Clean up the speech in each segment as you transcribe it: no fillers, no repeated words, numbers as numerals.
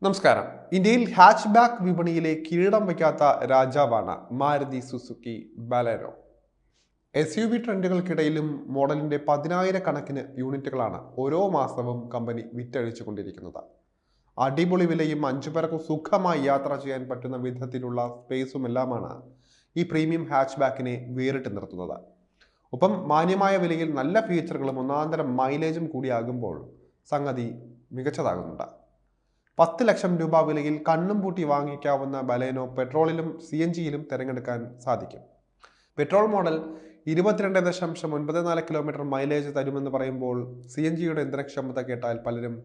നമസ്കാരം. ഇന്ത്യയിൽ hatch back വിപണിയിലെ കിരീടം വയ്ക്കാത്ത രാജാവാണ് മാരുതി സുസുക്കി ബലേനോ. SUV ട്രെൻഡുകൾക്കിടയിലും മോഡലിന്റെ 10,000-കണക്കിന് യൂണിറ്റുകളാണ് ഓരോ മാസവും കമ്പനി വിറ്റഴിച്ചുകൊണ്ടിരിക്കുന്നത്. അടിപൊളി വിലയും 5 പേർക്കും സുഖമായി യാത്ര ചെയ്യാൻ പറ്റുന്ന വിധത്തിലുള്ള സ്പേസുമെല്ലാമാണ് ഈ പ്രീമിയം ഹാച്ച് ബാക്കിനെ വേറിട്ട് നിർത്തുന്നത്. ഒപ്പം മാന്യമായ വിലയിൽ നല്ല ഫീച്ചറുകളും ഒന്നാന്തരം മൈലേജും കൂടിയാകുമ്പോൾ സംഗതി മികച്ചതാകുന്നുണ്ട്. 10 ലക്ഷം രൂപ വിലയിൽ കണ്ണും പൂട്ടി വാങ്ങിക്കാവുന്ന ബലേനോ പെട്രോളിലും CNGയിലും തിരഞ്ഞെടുക്കാൻ സാധിക്കും. പെട്രോൾ മോഡൽ 22.94 കിലോമീറ്റർ മൈലേജ് തരുമെന്ന് പറയുമ്പോൾ CNGയുടെ ഇന്ധനക്ഷമത കേട്ടാൽ പലരും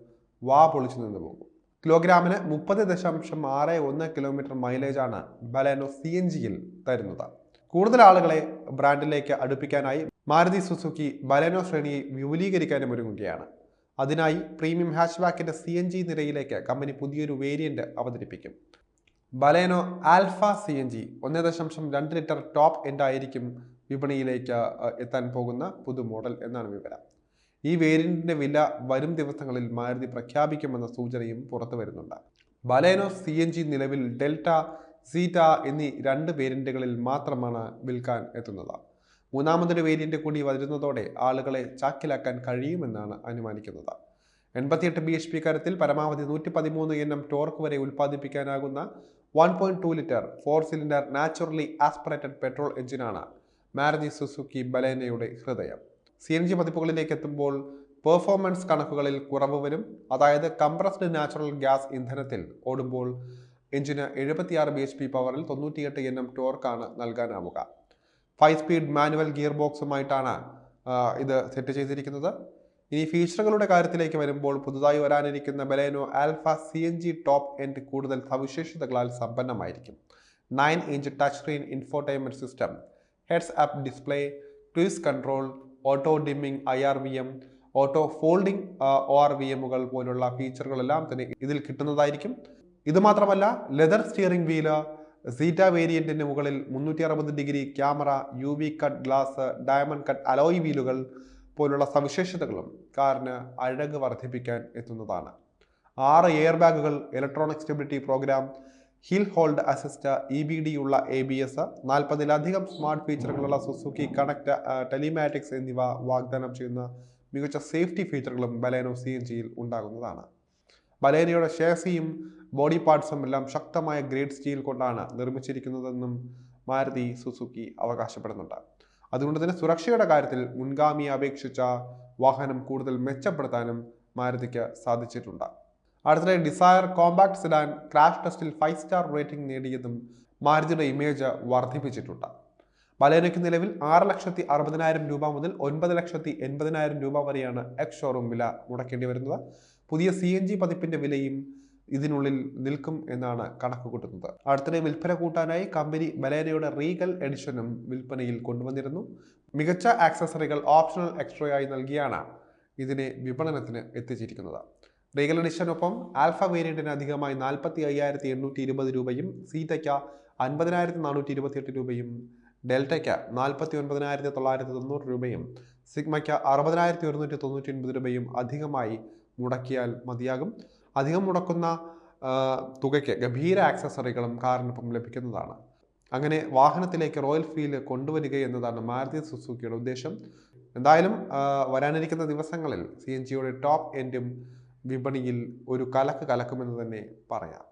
വാ പൊളിച്ചു നിന്ന് പോകും. കിലോഗ്രാമിന് 30.61 കിലോമീറ്റർ മൈലേജാണ് ബലേനോ CNGയിൽ തരുന്നത്. കൂടുതൽ ആളുകളെ ബ്രാൻഡിലേക്ക് അടുപ്പിക്കാനായി മാരുതി സുസുക്കി ബലേനോ ശ്രേണിയെ വിപുലീകരിക്കാനും ഒരുങ്ങുകയാണ്. അതിനായി പ്രീമിയം ഹാച്ച്ബാക്കിന്റെ CNG നിരയിലേക്ക് കമ്പനി പുതിയൊരു വേരിയന്റ് അവതരിപ്പിക്കും. Baleno Alpha CNG 1.2 litre top end ആയിരിക്കും വിപണിയിലേക്ക് എത്താൻ പോകുന്ന പുതു മോഡൽ എന്നാണ് വിവരം. ഈ വേരിയന്റിന്റെ വില വരും ദിവസങ്ങളിൽ മാരുതി പ്രഖ്യാപിക്കുമെന്ന സൂചനയും പുറത്തു വരുന്നുണ്ട്. ബലേനോ CNG നിലവിൽ ഡെൽറ്റ, സീറ്റ എന്നീ 2 വേരിയന്റുകളിൽ മാത്രമാണ് വിൽക്കാൻ എത്തുന്നത്. മൂന്നാമതൊരു വേരിയന്റ് കൂടി വരുന്നതോടെ ആളുകളെ ചാക്കിലാക്കാൻ കഴിയുമെന്നാണ് അനുമാനിക്കുന്നത്. 88 bhp കരുത്തിൽ പരമാവധി 113 Nm ടോർക്ക് വരെ ഉൽപ്പാദിപ്പിക്കാനാകുന്ന 1.2 litre 4 cylinder naturally aspirated petrol എഞ്ചിനാണ് മാരുതി സുസുക്കി ബലേനോയുടെ ഹൃദയം. CNG പതിപ്പുകളിലേക്ക് എത്തുമ്പോൾ പെർഫോമൻസ് കണക്കുകളിൽ കുറവ് വരും. അതായത് കംപ്രസ്ഡ് നാച്ചുറൽ ഗ്യാസ് ഇന്ധനത്തിൽ ഓടുമ്പോൾ എഞ്ചിന് 76 bhp പവറിൽ 98 Nm ടോർക്കാണ് നൽകാനാവുക. 5 സ്പീഡ് മാനുവൽ ഗിയർ ബോക്സുമായിട്ടാണ് ഇത് സെറ്റ് ചെയ്തിരിക്കുന്നത്. ഇനി ഫീച്ചറുകളുടെ കാര്യത്തിലേക്ക് വരുമ്പോൾ പുതുതായി വരാനിരിക്കുന്ന Baleno Alpha CNG top end കൂടുതൽ സവിശേഷതകളാൽ സമ്പന്നമായിരിക്കും. 9-ഇഞ്ച് touch screen infotainment system, heads up display, cruise control, auto dimming IRVM, auto folding ORVMകൾ പോലുള്ള ഫീച്ചറുകളെല്ലാം തന്നെ ഇതിൽ കിട്ടുന്നതായിരിക്കും. ഇതുമാത്രമല്ല, ലെതർ സ്റ്റിയറിംഗ് വീല്, സീറ്റ വേരിയന്റിന് മുകളിൽ 360 degree camera, UV cut glass, diamond cut alloy വീലുകൾ പോലുള്ള സവിശേഷതകളും കാറിന് അഴക് വർദ്ധിപ്പിക്കാൻ എത്തുന്നതാണ്. 6 എയർ ബാഗുകൾ, electronic stability program, hill hold assist, EBD ഉള്ള ABS, 40-ലധികം സ്മാർട്ട് ഫീച്ചറുകളുള്ള സുസുക്കി കണക്ട്, ടെലിമാറ്റിക്സ് എന്നിവ വാഗ്ദാനം ചെയ്യുന്ന മികച്ച സേഫ്റ്റി ഫീച്ചറുകളും ബലേനോ CNGയിൽ ഉണ്ടാകുന്നതാണ്. ബലേനോയുടെ ഷേസിയും ബോഡി പാർട്സും എല്ലാം ശക്തമായ ഗ്രേഡ് സ്റ്റീൽ കൊണ്ടാണ് നിർമ്മിച്ചിരിക്കുന്നതെന്നും മാരുതി സുസുക്കി അവകാശപ്പെടുന്നുണ്ട്. അതുകൊണ്ട് തന്നെ സുരക്ഷയുടെ കാര്യത്തിൽ മുൻഗാമിയെ അപേക്ഷിച്ച വാഹനം കൂടുതൽ മെച്ചപ്പെടുത്താനും മാരുതിക്ക് സാധിച്ചിട്ടുണ്ട്. അടുത്തിടെ ഡിസയർ കോമ്പാക്ട് സെഡാൻ ക്രാഷ് ടെസ്റ്റിൽ 5 സ്റ്റാർ റേറ്റിംഗ് നേടിയതും മാരുതിയുടെ ഇമേജ് വർദ്ധിപ്പിച്ചിട്ടുണ്ട്. ബലേനോയ്ക്ക് നിലവിൽ 6,60,000 രൂപ മുതൽ 9,80,000 രൂപ വരെയാണ് എക്സ് ഷോറൂം വില മുടക്കേണ്ടി വരുന്നത്. പുതിയ CNG പതിപ്പിന്റെ വിലയും ഇതിനുള്ളിൽ നിൽക്കും എന്നാണ് കണക്ക് കൂട്ടുന്നത്. അടുത്തിടെ വിൽപ്പന കൂട്ടാനായി കമ്പനി ബലേനോയുടെ റീഗൽ എഡിഷനും വിൽപ്പനയിൽ കൊണ്ടുവന്നിരുന്നു. മികച്ച ആക്സസറികൾ ഓപ്ഷണൽ എക്സ്ട്രയായി നൽകിയാണ് ഇതിനെ വിപണനത്തിന് എത്തിച്ചിരിക്കുന്നത്. റീഗൽ എഡിഷനൊപ്പം ആൽഫ വേരിയന്റിന് അധികമായി 45,820 രൂപയും, സീറ്റയ്ക്ക് 50,428 രൂപയും, ഡെൽറ്റയ്ക്ക് 49,990 രൂപയും, സിഗ്മയ്ക്ക് 60,199 രൂപയും അധികമായി മുടക്കിയാൽ മതിയാകും. അധികം മുടക്കുന്ന തുകയ്ക്ക് ഗംഭീര ആക്സസറികളും കാറിനൊപ്പം ലഭിക്കുന്നതാണ്. അങ്ങനെ വാഹനത്തിലേക്ക് റോയൽ ഫീൽ കൊണ്ടുവരിക എന്നതാണ് മാരുതി സുസുക്കിയുടെ ഉദ്ദേശം. എന്തായാലും വരാനിരിക്കുന്ന ദിവസങ്ങളിൽ CNGയുടെ ടോപ്പ് എൻഡും വിപണിയിൽ ഒരു കലക്കുമെന്ന് തന്നെ പറയാം.